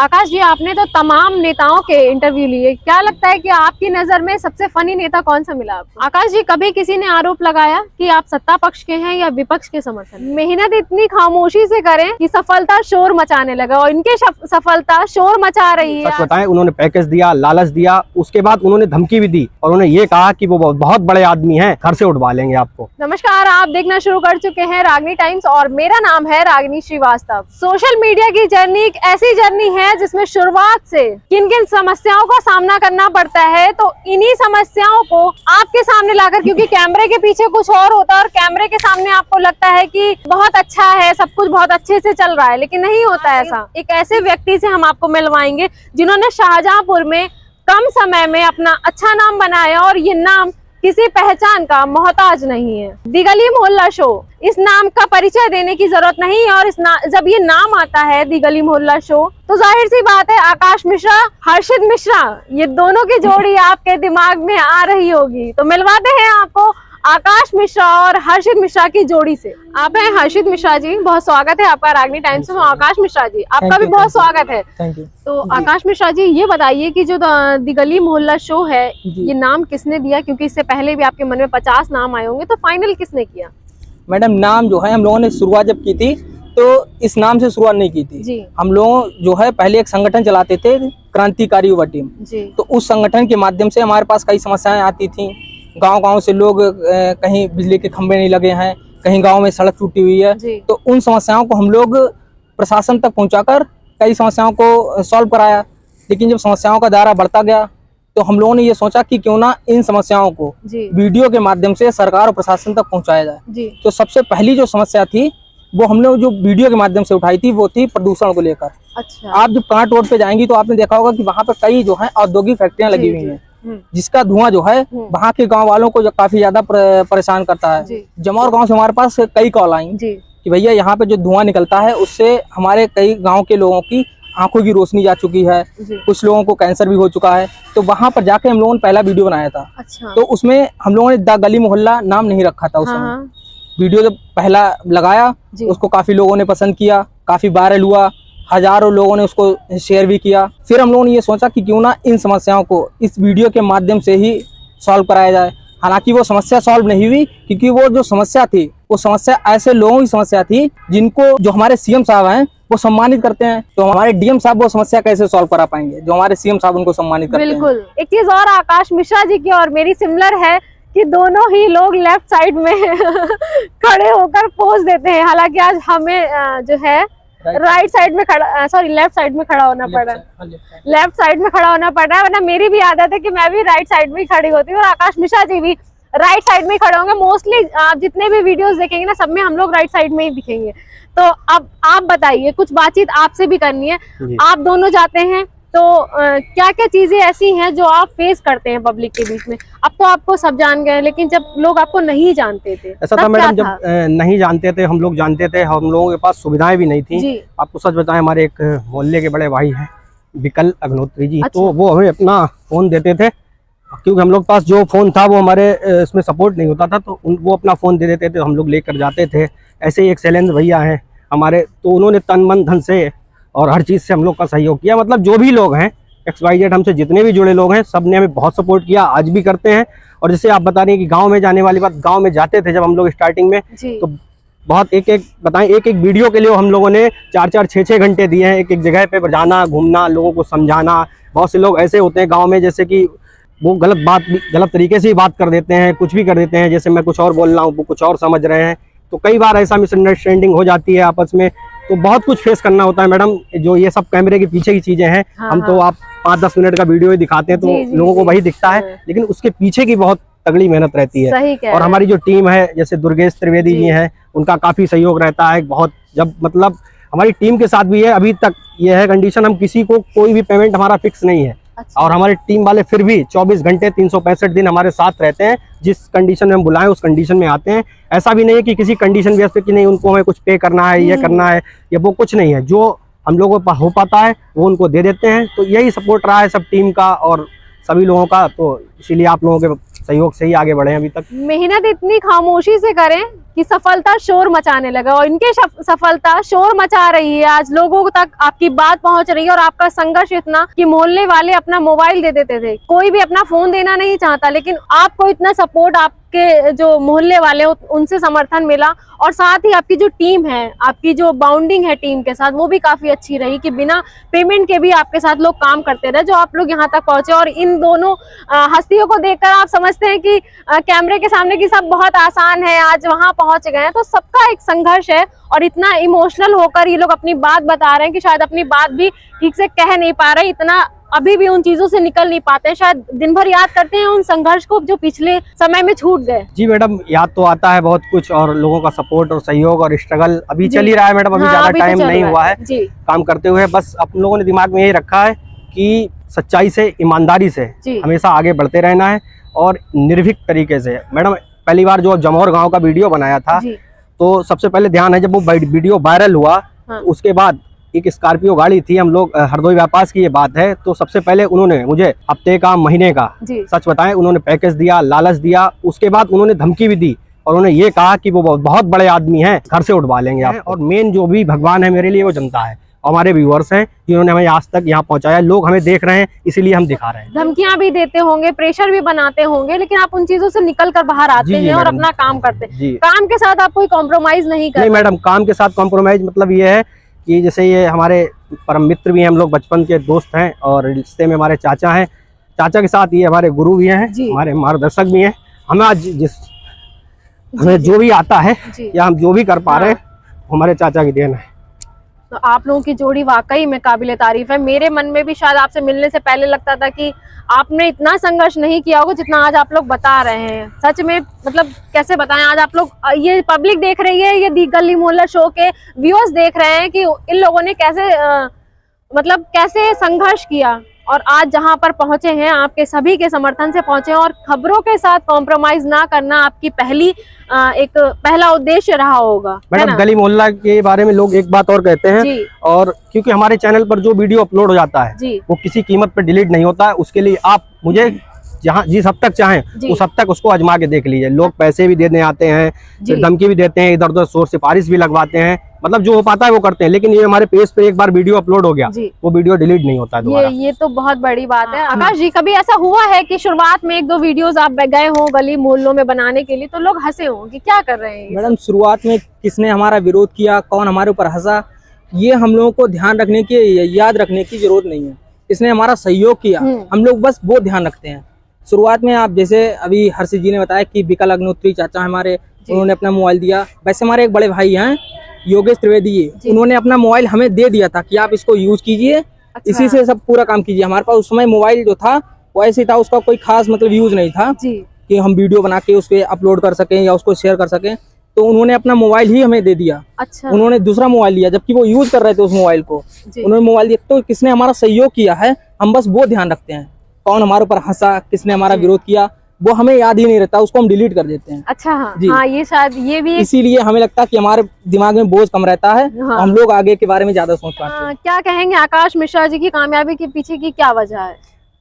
आकाश जी, आपने तो तमाम नेताओं के इंटरव्यू लिए, क्या लगता है कि आपकी नजर में सबसे फनी नेता कौन सा मिला आपको? आकाश जी, कभी किसी ने आरोप लगाया कि आप सत्ता पक्ष के हैं या विपक्ष के समर्थन? मेहनत इतनी खामोशी से करें कि सफलता शोर मचाने लगा, और इनके सफलता शोर मचा रही है। सच बताएं, उन्होंने पैकेज दिया, लालच दिया, उसके बाद उन्होंने धमकी भी दी और उन्होंने ये कहा कि वो बहुत बड़े आदमी हैं, घर से उठवा लेंगे आपको। नमस्कार, आप देखना शुरू कर चुके हैं रागनी टाइम्स और मेरा नाम है रागिनी श्रीवास्तव। सोशल मीडिया की जर्नी एक ऐसी जर्नी है जिसमें शुरुआत से किन किन समस्याओं का सामना करना पड़ता है, तो इन्हीं समस्याओं को आपके सामने लाकर, क्योंकि कैमरे के पीछे कुछ और होता है और कैमरे के सामने आपको लगता है कि बहुत अच्छा है, सब कुछ बहुत अच्छे से चल रहा है, लेकिन नहीं होता ऐसा। एक ऐसे व्यक्ति से हम आपको मिलवाएंगे जिन्होंने शाहजहांपुर में कम समय में अपना अच्छा नाम बनाया, और ये नाम किसी पहचान का मोहताज नहीं है। दी गली मोहल्ला शो, इस नाम का परिचय देने की जरूरत नहीं है, और जब ये नाम आता है दी गली मोहल्ला शो, तो जाहिर सी बात है आकाश मिश्रा, हर्षित मिश्रा, ये दोनों की जोड़ी आपके दिमाग में आ रही होगी। तो मिलवाते हैं आपको आकाश मिश्रा और हर्षित मिश्रा की जोड़ी से। आप हैं हर्षित मिश्रा जी, बहुत स्वागत है आपका रागनी टाइम्स में। आकाश मिश्रा जी, आपका भी बहुत स्वागत है। Thank you. तो आकाश मिश्रा जी, ये बताइए कि जो दी गली मोहल्ला शो है, ये नाम किसने दिया? क्योंकि इससे पहले भी आपके मन में 50 नाम आए होंगे, तो फाइनल किसने किया? मैडम, नाम जो है हम लोगों ने शुरुआत जब की थी तो इस नाम से शुरुआत नहीं की थी जी। हम लोग जो है पहले एक संगठन चलाते थे, क्रांतिकारी युवा टीम जी। तो उस संगठन के माध्यम से हमारे पास कई समस्याएं आती थी। गांव-गांव से लोग कहीं बिजली के खंभे नहीं लगे हैं, कहीं गांव में सड़क टूटी हुई है, तो उन समस्याओं को हम लोग प्रशासन तक पहुंचाकर कई समस्याओं को सॉल्व कराया। लेकिन जब समस्याओं का दायरा बढ़ता गया तो हम लोगों ने ये सोचा कि क्यों ना इन समस्याओं को वीडियो के माध्यम से सरकार और प्रशासन तक पहुंचाया जाए। तो सबसे पहली जो समस्या थी वो हम लोग जो वीडियो के माध्यम से उठाई थी, वो थी प्रदूषण को लेकर। अच्छा। आप जब कांट रोड पे जाएंगी तो आपने देखा होगा कि वहाँ पर कई जो है औद्योगिक फैक्ट्रियां लगी हुई हैं, जिसका धुआं जो है वहाँ के गांव वालों को काफी ज्यादा परेशान करता है। जमौर गांव से हमारे पास कई कॉल आई कि भैया यहाँ पे जो धुआं निकलता है उससे हमारे कई गांव के लोगों की आंखों की रोशनी जा चुकी है, कुछ लोगों को कैंसर भी हो चुका है। तो वहाँ पर जाके हम लोगों ने पहला वीडियो बनाया था। अच्छा। तो उसमें हम लोगों ने द गली मोहल्ला नाम नहीं रखा था उस समय। वीडियो जब पहला लगाया उसको काफी लोगों ने पसंद किया, काफी वायरल हुआ, हजारों लोगों ने उसको शेयर भी किया। फिर हम लोगों ने ये सोचा कि क्यों ना इन समस्याओं को इस वीडियो के माध्यम से ही सॉल्व कराया जाए। हालांकि वो समस्या सॉल्व नहीं हुई, क्योंकि वो जो समस्या थी वो समस्या ऐसे लोगों की समस्या थी जिनको जो हमारे सीएम साहब हैं वो सम्मानित करते हैं। तो हमारे डीएम साहब वो समस्या कैसे सॉल्व करा पाएंगे जो हमारे सीएम साहब उनको सम्मानित करते हैं। बिल्कुल। एक चीज और आकाश मिश्रा जी की और मेरी सिमिलर है कि दोनों ही लोग लेफ्ट साइड में खड़े होकर पोज देते हैं। हालांकि आज हमें जो है राइट साइड में खड़ा, सॉरी लेफ्ट साइड में खड़ा होना पड़ रहा है, लेफ्ट साइड में खड़ा होना पड़ रहा है, वरना मेरी भी आदत है कि मैं भी राइट साइड में ही खड़ी होती हूँ, और आकाश मिश्रा जी भी राइट साइड में ही खड़े होंगे। मोस्टली आप जितने भी वीडियोस देखेंगे ना, सब में हम लोग राइट साइड में ही दिखेंगे। तो अब आप बताइए, कुछ बातचीत आपसे भी करनी है। आप दोनों जाते हैं तो क्या क्या चीजें ऐसी हैं जो आप फेस करते हैं पब्लिक के बीच में? अब तो आपको सब जान गए, लेकिन जब लोग आपको नहीं जानते थे, ऐसा था मैडम, जब नहीं जानते थे, हम लोग जानते थे, हम लोगों के पास सुविधाएं भी नहीं थी। आपको सच बताएं, हमारे एक मोहल्ले के बड़े भाई हैं विकल अग्नोत्री जी। अच्छा। तो वो हमें अपना फोन देते थे, क्योंकि हम लोग पास जो फोन था वो हमारे इसमें सपोर्ट नहीं होता था, तो वो अपना फोन दे देते थे, हम लोग लेकर जाते थे। ऐसे ही एक शैलेंद्र भैया हैं हमारे, तो उन्होंने तन मन धन से और हर चीज़ से हम लोग का सहयोग किया। मतलब जो भी लोग हैं XYZ हमसे जितने भी जुड़े लोग हैं, सब ने हमें बहुत सपोर्ट किया, आज भी करते हैं। और जैसे आप बता रही हैं कि गांव में जाने वाली बात, गांव में जाते थे जब हम लोग स्टार्टिंग में, तो बहुत एक एक वीडियो के लिए हम लोगों ने 4-4, 6-6 घंटे दिए हैं, एक एक जगह पे जाना, घूमना, लोगों को समझाना। बहुत से लोग ऐसे होते हैं गाँव में जैसे कि वो गलत तरीके से ही बात कर देते हैं, कुछ भी कर देते हैं, जैसे मैं कुछ और बोल रहा हूँ वो कुछ और समझ रहे हैं। तो कई बार ऐसा मिसअंडरस्टैंडिंग हो जाती है आपस में, तो बहुत कुछ फेस करना होता है मैडम। जो ये सब कैमरे के पीछे की चीजें हैं, हम तो आप 5-10 मिनट का वीडियो ही दिखाते हैं तो लोगों को वही दिखता है, लेकिन उसके पीछे की बहुत तगड़ी मेहनत रहती है। और हमारी जो टीम है, जैसे दुर्गेश त्रिवेदी जी हैं, उनका काफी सहयोग रहता है बहुत। जब मतलब हमारी टीम के साथ भी है, अभी तक ये है कंडीशन, हम किसी को कोई भी पेमेंट हमारा फिक्स नहीं है। अच्छा। और हमारे टीम वाले फिर भी 24 घंटे 365 दिन हमारे साथ रहते हैं। जिस कंडीशन में हम बुलाएं उस कंडीशन में आते हैं। ऐसा भी नहीं है कि किसी कंडीशन बेस पे कि नहीं उनको हमें कुछ पे करना है, ये करना है, ये वो कुछ नहीं है। जो हम लोगों को हो पाता है वो उनको दे देते हैं। तो यही सपोर्ट रहा है सब टीम का और सभी लोगों का, तो इसीलिए आप लोगों के सहयोग से ही आगे बढ़े हैं अभी तक। मेहनत इतनी खामोशी से करें कि सफलता शोर मचाने लगा, और इनके सफलता शोर मचा रही है, आज लोगों तक आपकी बात पहुंच रही है। और आपका संघर्ष इतना कि मोहल्ले वाले अपना मोबाइल दे देते थे, कोई भी अपना फोन देना नहीं चाहता, लेकिन आपको इतना सपोर्ट आपके जो मोहल्ले वाले उनसे समर्थन मिला, और साथ ही आपकी जो टीम है, आपकी जो बाउंडिंग है टीम के साथ, वो भी काफी अच्छी रही कि बिना पेमेंट के भी आपके साथ लोग काम करते रहे, जो आप लोग यहाँ तक पहुंचे। और इन दोनों हस्तियों को देखकर आप समझते हैं कि कैमरे के सामने की सब बहुत आसान है, आज वहां पहुंच गए हैं। तो सबका एक संघर्ष है, और इतना इमोशनल होकर ये लोग अपनी बात बता रहे हैं कि शायद अपनी बात भी ठीक से कह नहीं पा रहे, इतना अभी भी उन चीजों से निकल नहीं पाते हैं, शायद दिन भर याद करते हैं उन संघर्ष को जो पिछले समय में छूट गए। जी मैडम, याद तो आता है बहुत कुछ, और लोगों का सपोर्ट और सहयोग और स्ट्रगल अभी चल ही रहा है मैडम, अभी ज्यादा टाइम नहीं हुआ है काम करते हुए। बस अपन लोगों ने दिमाग में यही रखा है कि सच्चाई से, ईमानदारी से हमेशा आगे बढ़ते रहना है, और निर्भीक तरीके से। मैडम पहली बार जो जमौर गाँव का वीडियो बनाया था, तो सबसे पहले ध्यान है जब वो वीडियो वायरल हुआ, उसके बाद एक स्कॉर्पियो गाड़ी थी, हम लोग हरदोई व्यापार की ये बात है, तो सबसे पहले उन्होंने मुझे हफ्ते का, महीने का, सच बताएं, उन्होंने पैकेज दिया, लालच दिया। उसके बाद उन्होंने धमकी भी दी, और उन्होंने ये कहा कि वो बहुत बड़े आदमी हैं, घर से उठवा लेंगे आप। और मेन जो भी भगवान है मेरे लिए वो जनता है, हमारे व्यूअर्स हैं जिन्होंने हमें आज तक यहाँ पहुंचाया। लोग हमें देख रहे हैं, इसीलिए हम दिखा रहे हैं। धमकियां भी देते होंगे, प्रेशर भी बनाते होंगे, लेकिन आप उन चीजों से निकल कर बाहर आते हैं और अपना काम करते हैं। काम के साथ आप कोई कॉम्प्रोमाइज नहीं करते? नहीं मैडम, काम के साथ कॉम्प्रोमाइज मतलब ये है कि जैसे ये हमारे परम मित्र भी हैं, हम लोग बचपन के दोस्त हैं, और रिश्ते में हमारे चाचा हैं। चाचा के साथ ये हमारे गुरु भी हैं, हमारे मार्गदर्शक भी हैं। हमें आज हमें जो भी आता है या हम जो भी कर पा रहे हैं, हमारे चाचा की देन है। तो आप लोगों की जोड़ी वाकई में काबिले तारीफ है। मेरे मन में भी शायद आपसे मिलने से पहले लगता था कि आपने इतना संघर्ष नहीं किया होगा जितना आज आप लोग बता रहे हैं। सच में मतलब कैसे बताएं, आज आप लोग, ये पब्लिक देख रही है, ये गली मोहल्ला शो के व्यूअर्स देख रहे हैं कि इन लोगों ने कैसे मतलब कैसे संघर्ष किया, और आज जहां पर पहुंचे हैं आपके सभी के समर्थन से पहुंचे हैं। और खबरों के साथ कॉम्प्रोमाइज ना करना आपकी पहला उद्देश्य रहा होगा। मैडम गली मोहल्ला के बारे में लोग एक बात और कहते हैं, और क्योंकि हमारे चैनल पर जो वीडियो अपलोड हो जाता है वो किसी कीमत पर डिलीट नहीं होता है। उसके लिए आप मुझे जहाँ जिस हद तक चाहें उस हद तक उसको आजमा के देख लीजिए। लोग पैसे भी देने आते हैं, धमकी भी देते हैं, इधर उधर शोर सिफारिश भी लगवाते हैं, मतलब जो हो पाता है वो करते हैं। लेकिन ये हमारे पेज पे एक बार वीडियो अपलोड हो गया, वो वीडियो डिलीट नहीं होता दोबारा। ये तो बहुत बड़ी बात है। आकाश जी, कभी ऐसा हुआ है कि शुरुआत में 1-2 वीडियोस आप गए हो गली मोहल्लों में बनाने के लिए, तो लोग हंसे हों कि क्या कर रहे हैं? मैडम शुरुआत में किसने हमारा विरोध किया, कौन हमारे ऊपर हंसा, ये हम लोगों को ध्यान रखने की, याद रखने की जरूरत नहीं है। किसने हमारा सहयोग किया, हम लोग बस वो ध्यान रखते हैं। शुरुआत में आप जैसे अभी हर्षित जी ने बताया कि विकल अग्नोत्री चाचा हमारे, उन्होंने अपना मोबाइल दिया। वैसे हमारे एक बड़े भाई हैं योगेश त्रिवेदी जी, उन्होंने अपना मोबाइल हमें दे दिया था कि आप इसको यूज कीजिए, इसी से सब पूरा काम कीजिए। हमारे पास उस समय मोबाइल जो था वो ऐसे था, उसका कोई खास मतलब यूज नहीं था कि हम वीडियो बना के उस पर अपलोड कर सकें या उसको शेयर कर सकें। तो उन्होंने अपना मोबाइल ही हमें दे दिया। उन्होंने दूसरा मोबाइल लिया, जबकि वो यूज कर रहे थे उस मोबाइल को, उन्होंने मोबाइल दिया। तो किसने हमारा सहयोग किया है, हम बस वो ध्यान रखते हैं। कौन हमारे ऊपर हंसा, किसने हमारा विरोध किया, वो हमें याद ही नहीं रहता, उसको हम डिलीट कर देते हैं। अच्छा, हाँ, ये शायद ये भी इसीलिए हमें लगता है कि हमारे दिमाग में बोझ कम रहता है, हम लोग आगे के बारे में ज्यादा सोच पाते हैं। क्या कहेंगे आकाश मिश्रा जी की कामयाबी के पीछे की क्या वजह है?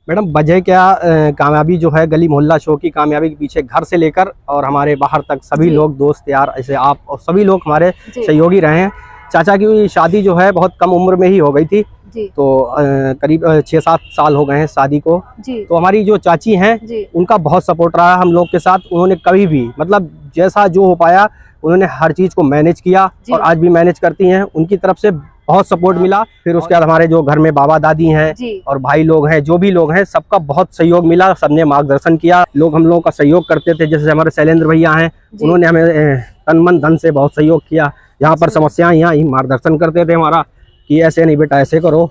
मैडम वजह क्या, कामयाबी जो है गली मोहल्ला शो की कामयाबी के पीछे घर से लेकर और हमारे बाहर तक सभी लोग, दोस्त यार, ऐसे आप और सभी लोग हमारे सहयोगी रहे हैं। चाचा की शादी जो है बहुत कम उम्र में ही हो गई थी, तो करीब 6-7 साल हो गए हैं शादी को। तो हमारी जो चाची हैं उनका बहुत सपोर्ट रहा हम लोग के साथ। उन्होंने कभी भी मतलब जैसा जो हो पाया उन्होंने हर चीज को मैनेज किया, और आज भी मैनेज करती हैं। उनकी तरफ से बहुत सपोर्ट मिला। फिर उसके बाद हमारे जो घर में बाबा दादी हैं और भाई लोग हैं, जो भी लोग हैं, सबका बहुत सहयोग मिला, सबने मार्गदर्शन किया। लोग हम लोगों का सहयोग करते थे, जैसे हमारे शैलेंद्र भैया हैं, उन्होंने हमें तन मन धन से बहुत सहयोग किया। यहाँ पर समस्याएं यहाँ ही मार्गदर्शन करते थे हमारा कि ऐसे नहीं बेटा ऐसे करो।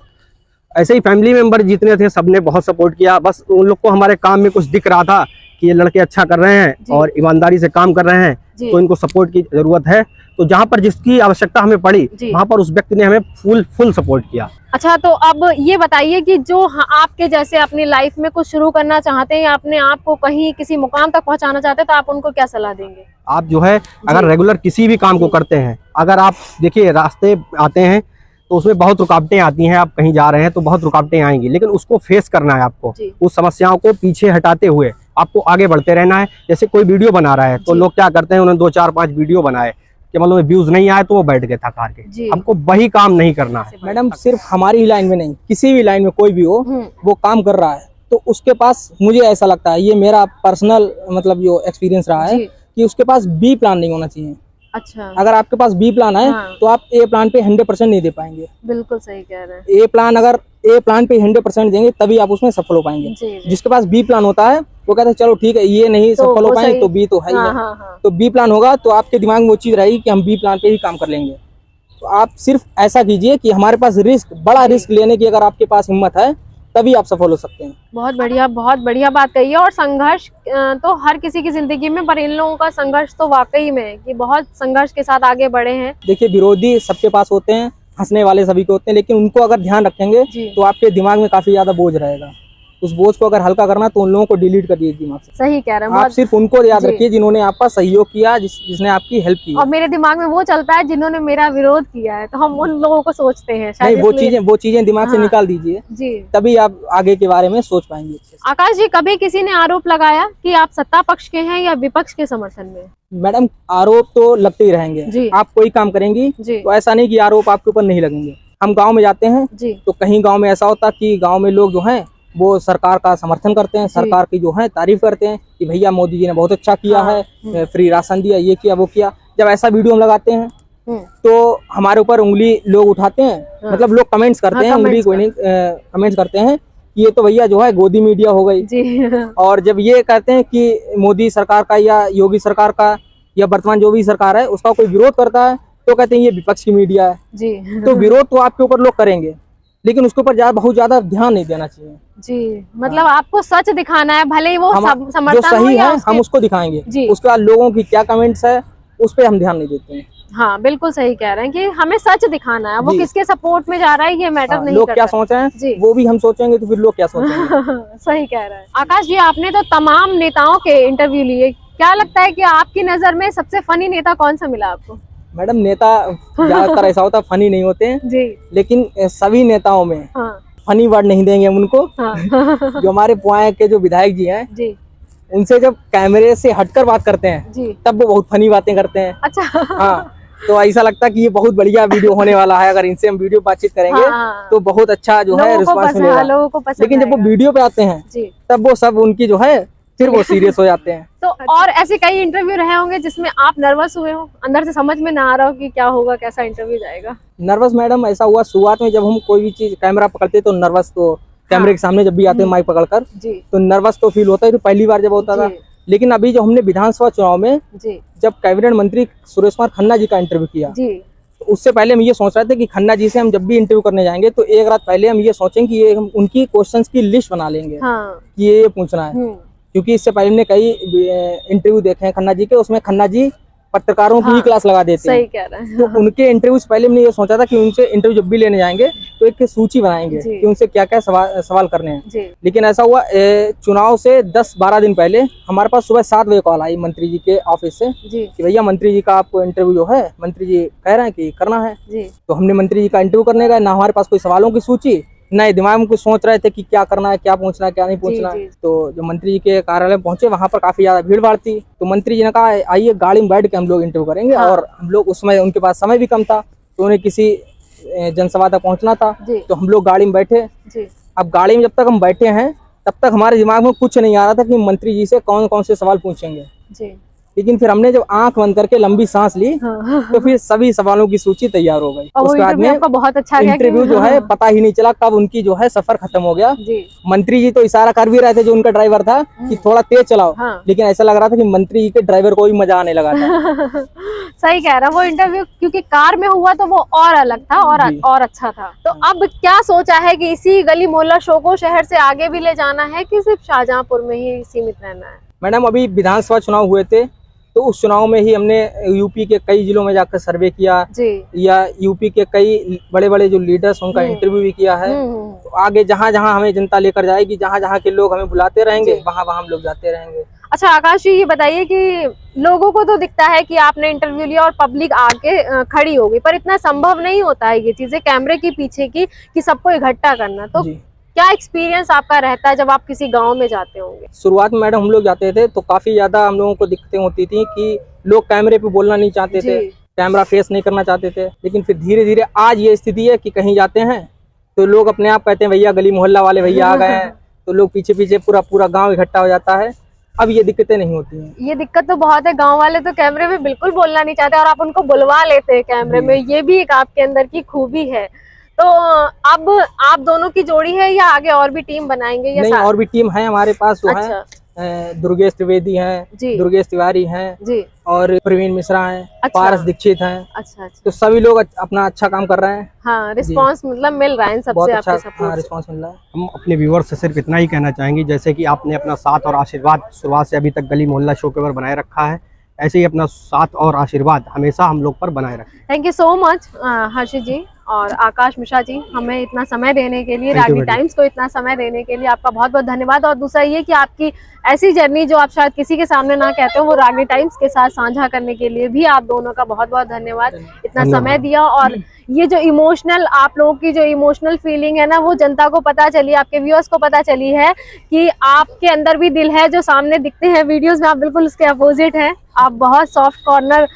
ऐसे ही फैमिली मेंबर जितने थे सबने बहुत सपोर्ट किया। बस उन लोग को हमारे काम में कुछ दिख रहा था कि ये लड़के अच्छा कर रहे हैं और ईमानदारी से काम कर रहे हैं, तो इनको सपोर्ट की जरूरत है। तो जहाँ पर जिसकी आवश्यकता हमें पड़ी वहाँ पर उस व्यक्ति ने हमें फुल सपोर्ट किया। अच्छा, तो अब ये बताइए कि जो आपके जैसे अपनी लाइफ में कुछ शुरू करना चाहते हैं या अपने आप को कहीं किसी मुकाम तक पहुँचाना चाहते हैं, तो आप उनको क्या सलाह देंगे? आप जो है अगर रेगुलर किसी भी काम को करते हैं, अगर आप देखिए रास्ते आते हैं तो उसमें बहुत रुकावटें आती हैं। आप कहीं जा रहे हैं तो बहुत रुकावटें आएंगी, लेकिन उसको फेस करना है आपको। उस समस्याओं को पीछे हटाते हुए आपको आगे बढ़ते रहना है। जैसे कोई वीडियो बना रहा है तो लोग क्या करते हैं, उन्होंने 2-4-5 वीडियो बनाए कि मतलब व्यूज नहीं आए तो वो बैठ गए थक हार के। हमको वही काम नहीं करना है मैडम। सिर्फ हमारी लाइन में नहीं, किसी भी लाइन में कोई भी हो, वो काम कर रहा है तो उसके पास, मुझे ऐसा लगता है, ये मेरा पर्सनल मतलब जो एक्सपीरियंस रहा है कि उसके पास बी प्लान नहीं होना चाहिए। अच्छा, अगर आपके पास बी प्लान है तो आप ए प्लान पे 100% नहीं दे पाएंगे। बिल्कुल सही कह रहे हैं। ए प्लान अगर ए प्लान पे 100% देंगे तभी आप उसमें सफल हो पाएंगे। जिसके पास बी प्लान होता है वो कहता है चलो ठीक है, ये नहीं सफल हो पाएंगे तो बी तो है ही है। तो बी प्लान होगा तो आपके दिमाग में वो चीज रहेगी कि हम बी प्लान पे ही काम कर लेंगे। तो आप सिर्फ ऐसा कीजिए कि हमारे पास रिस्क, बड़ा रिस्क लेने की अगर आपके पास हिम्मत है तभी आप सफल हो सकते हैं। बहुत बढ़िया बात कही है। और संघर्ष तो हर किसी की जिंदगी में, पर इन लोगों का संघर्ष तो वाकई में कि बहुत संघर्ष के साथ आगे बढ़े हैं। देखिए, विरोधी सबके पास होते हैं, हंसने वाले सभी के होते हैं, लेकिन उनको अगर ध्यान रखेंगे तो आपके दिमाग में काफी ज्यादा बोझ रहेगा। उस बोझ को अगर हल्का करना तो उन लोगों को डिलीट कर दिए दिमाग से। सही कह रहे हैं। आप सिर्फ उनको याद रखिए जिन्होंने आपका सहयोग किया, जिसने आपकी हेल्प की। और मेरे दिमाग में वो चलता है जिन्होंने मेरा विरोध किया है, तो हम उन लोगों को सोचते हैं। नहीं, वो चीजें दिमाग से निकाल दीजिए जी, तभी आप आगे के बारे में सोच पाएंगे। आकाश जी, कभी किसी ने आरोप लगाया कि आप सत्ता पक्ष के हैं या विपक्ष के समर्थन में? मैडम, आरोप तो लगते ही रहेंगे। आप कोई काम करेंगी तो ऐसा नहीं कि आरोप आपके ऊपर नहीं लगेंगे। हम गाँव में जाते हैं तो कहीं गाँव में ऐसा होता कि गाँव में लोग जो है वो सरकार का समर्थन करते हैं, सरकार की जो है तारीफ करते हैं कि भैया मोदी जी ने बहुत अच्छा किया है, फ्री राशन दिया, ये किया वो किया। जब ऐसा वीडियो हम लगाते हैं तो हमारे ऊपर उंगली लोग उठाते हैं, मतलब लोग कमेंट्स करते हैं, उंगली कोई नहीं, कमेंट्स करते हैं कि ये तो भैया जो है गोदी मीडिया हो गई। और जब ये कहते हैं कि मोदी सरकार का या योगी सरकार का या वर्तमान जो भी सरकार है उसका कोई विरोध करता है तो कहते हैं ये विपक्ष की मीडिया है। तो विरोध तो आपके ऊपर लोग करेंगे, लेकिन उसके ऊपर बहुत ज्यादा ध्यान नहीं देना चाहिए जी। मतलब आपको सच दिखाना है, भले ही वो समर्थन जो सही है हम उसको दिखाएंगे। उसके बाद लोगों की क्या कमेंट्स है उस पर हम ध्यान नहीं देते हैं। हाँ, बिल्कुल सही कह रहे हैं कि हमें सच दिखाना है। वो किसके सपोर्ट में जा रहा है ये मैटर नहीं लोग करता। क्या सोच रहे हैं वो भी हम सोचेंगे तो फिर लोग क्या सोचेंगे। सही कह रहे हैं। आकाश जी, आपने तो तमाम नेताओं के इंटरव्यू लिए, क्या लगता है कि आपकी नजर में सबसे फनी नेता कौन सा मिला आपको? मैडम, नेता ज्यादातर ऐसा होता फनी नहीं होते हैं जी, लेकिन सभी नेताओं में फनी वर्ड नहीं देंगे हम उनको। जो हमारे पुआए के जो विधायक जी हैं जी, उनसे जब कैमरे से हटकर बात करते हैं जी, तब वो बहुत फनी बातें करते हैं। अच्छा। हाँ, तो ऐसा लगता है कि ये बहुत बढ़िया वीडियो होने वाला है। अगर इनसे हम वीडियो बातचीत करेंगे तो बहुत अच्छा जो है रिस्पांस मिलेगा। लेकिन जब वो वीडियो पे आते हैं तब वो सब उनकी जो है फिर वो सीरियस हो जाते हैं। तो और ऐसे कई इंटरव्यू रहे होंगे जिसमें आप नर्वस हुए हो, अंदर से समझ में ना आ रहा हो कि क्या होगा, कैसा इंटरव्यू जाएगा? नर्वस मैडम ऐसा हुआ शुरुआत में, जब हम कोई भी चीज कैमरा पकड़ते तो नर्वस, तो कैमरे के सामने जब भी आते हैं माइक पकड़कर तो नर्वस तो फील होता है, तो पहली बार जब होता था। लेकिन अभी जो हमने विधानसभा चुनाव में जब कैबिनेट मंत्री सुरेश कुमार खन्ना जी का इंटरव्यू किया, तो उससे पहले हम ये सोच रहे थे कि खन्ना जी से हम जब भी इंटरव्यू करने जाएंगे तो एक रात पहले हम ये सोचेंगे कि ये हम उनकी क्वेश्चंस की लिस्ट बना लेंगे कि ये पूछना है। क्योंकि इससे पहले हमने कई इंटरव्यू देखे हैं खन्ना जी के, उसमें खन्ना जी पत्रकारों की ही क्लास लगा देते हैं। सही कह रहे हैं। तो उनके इंटरव्यू से पहले हमने ये सोचा था कि उनसे इंटरव्यू जब भी लेने जाएंगे तो एक सूची बनाएंगे कि उनसे क्या क्या सवाल करने हैं। लेकिन ऐसा हुआ, चुनाव से 10-12 दिन पहले हमारे पास सुबह 7 बजे कॉल आई मंत्री जी के ऑफिस से कि भैया मंत्री जी का आपको इंटरव्यू जो है मंत्री जी कह रहे हैं कि करना है। तो हमने मंत्री जी का इंटरव्यू करने गए, ना हमारे पास कोई सवालों की सूची, नए दिमाग में कुछ सोच रहे थे कि क्या करना है, क्या पूछना है, क्या नहीं पूछना। तो जो मंत्री जी के कार्यालय में पहुंचे वहां पर काफी ज्यादा भीड़ भाड़ थी। तो मंत्री जी ने कहा आइए गाड़ी में बैठ के हम लोग इंटरव्यू करेंगे। और हम लोग उस समय उनके पास समय भी कम था, तो उन्हें किसी जनसभा तक पहुंचना था, तो हम लोग गाड़ी में बैठे। अब गाड़ी में जब तक हम बैठे हैं तब तक हमारे दिमाग में कुछ नहीं आ रहा था कि मंत्री जी से कौन कौन से सवाल पूछेंगे। लेकिन फिर हमने जब आंख बंद करके लंबी सांस ली तो फिर सभी सवालों की सूची तैयार हो गई। उसके बाद में बहुत अच्छा इंटरव्यू जो है पता ही नहीं चला कब उनकी जो है सफर खत्म हो गया। मंत्री जी तो इशारा कर भी रहे थे जो उनका ड्राइवर था कि थोड़ा तेज चलाओ, लेकिन ऐसा लग रहा था कि मंत्री जी के ड्राइवर को भी मजा आने लगा था। सही कह रहा, वो इंटरव्यू क्योंकि कार में हुआ तो वो और अलग था और अच्छा था। तो अब क्या सोचा है कि इसी गली मोहल्ला शो को शहर से आगे भी ले जाना है कि सिर्फ शाहजहांपुर में ही सीमित रहना है? मैडम, अभी विधानसभा चुनाव हुए थे तो उस चुनाव में ही हमने यूपी के कई जिलों में जाकर सर्वे किया या यूपी के कई बड़े बड़े जो लीडर्स उनका इंटरव्यू भी किया है। तो आगे जहाँ जहाँ हमें जनता लेकर जाएगी, जहाँ जहाँ के लोग हमें बुलाते रहेंगे वहाँ वहाँ हम लोग जाते रहेंगे। अच्छा आकाश जी, ये बताइए कि लोगों को तो दिखता है कि आपने इंटरव्यू लिया और पब्लिक आके खड़ी हो गई, पर इतना संभव नहीं होता है ये चीजें कैमरे के पीछे की कि सबको इकट्ठा करना। तो क्या एक्सपीरियंस आपका रहता है जब आप किसी गांव में जाते होंगे? शुरुआत में मैडम हम लोग जाते थे तो काफी ज्यादा हम लोगों को दिक्कतें होती थी कि लोग कैमरे पे बोलना नहीं चाहते थे, कैमरा फेस नहीं करना चाहते थे। लेकिन फिर धीरे धीरे आज ये स्थिति है कि कहीं जाते हैं तो लोग अपने आप कहते हैं भैया गली मोहल्ला वाले भैया आ गए हैं, तो लोग पीछे पीछे पूरा गांव इकट्ठा हो जाता है। अब ये दिक्कतें नहीं होती हैं। ये दिक्कत तो बहुत है, गांव वाले तो कैमरे में बिल्कुल बोलना नहीं चाहते और आप उनको बुलवा लेते हैं कैमरे में, ये भी एक आपके अंदर की खूबी है। तो अब आप दोनों की जोड़ी है या आगे और भी टीम बनाएंगे? या नहीं, और भी टीम है हमारे पास, जो अच्छा। है दुर्गेश त्रिवेदी हैं, दुर्गेश तिवारी हैं जी, और प्रवीण मिश्रा हैं, अच्छा। पारस दीक्षित हैं। अच्छा। तो सभी लोग अपना अच्छा काम कर रहे हैं। हाँ, रिस्पांस मतलब मिल रहा है इन सबसे, बहुत आपके अच्छा सपोर्ट से। रिस्पांस मिल रहा है। हम अपने व्यूअर्स से सिर्फ इतना ही कहना चाहेंगे, जैसे कि आपने अपना साथ और आशीर्वाद शुरुआत से अभी तक गली मोहल्ला शो के ऊपर बनाए रखा है, ऐसे ही अपना साथ और आशीर्वाद हमेशा हम लोग पर बनाए रखें। थैंक यू सो मच हर्षित जी और आकाश मिश्रा जी, हमें इतना समय देने के लिए, रागनी टाइम्स को इतना समय देने के लिए आपका बहुत बहुत धन्यवाद। और दूसरा ये कि आपकी ऐसी जर्नी जो आप शायद किसी के सामने ना कहते हो, वो रागनी टाइम्स के साथ साझा करने के लिए भी आप दोनों का बहुत बहुत धन्यवाद। इतना समय दिया और ये जो इमोशनल, आप लोगों की जो इमोशनल फीलिंग है ना, वो जनता को पता चली, आपके व्यूअर्स को पता चली है कि आपके अंदर भी दिल है। जो सामने दिखते हैं वीडियोस में, आप बिल्कुल उसके अपोजिट हैं। आप बहुत सॉफ्ट कॉर्नर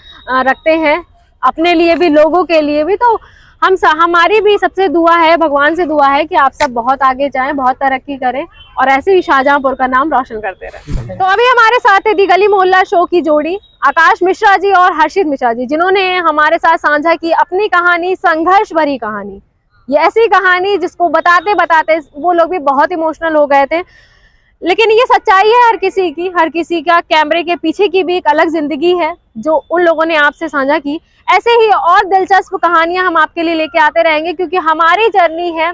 रखते हैं अपने लिए भी, लोगों के लिए भी। तो हमारी भी सबसे दुआ है, भगवान से दुआ है कि आप सब बहुत आगे जाएं, बहुत तरक्की करें और ऐसे ही शाहजहांपुर का नाम रोशन करते रहें। तो अभी हमारे साथ है दी गली मोहल्ला शो की जोड़ी आकाश मिश्रा जी और हर्षित मिश्रा जी, जिन्होंने हमारे साथ साझा की अपनी कहानी, संघर्ष भरी कहानी। ये ऐसी कहानी जिसको बताते बताते वो लोग भी बहुत इमोशनल हो गए थे। लेकिन ये सच्चाई है हर किसी का कैमरे के पीछे की भी एक अलग जिंदगी है जो उन लोगों ने आपसे साझा की। ऐसे ही और दिलचस्प कहानियां हम आपके लिए लेके आते रहेंगे, क्योंकि हमारी जर्नी है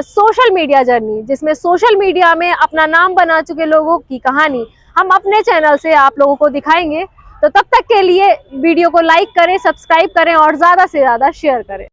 सोशल मीडिया जर्नी, जिसमें सोशल मीडिया में अपना नाम बना चुके लोगों की कहानी हम अपने चैनल से आप लोगों को दिखाएंगे। तो तब तक के लिए वीडियो को लाइक करें, सब्सक्राइब करें और ज्यादा से ज्यादा शेयर करें।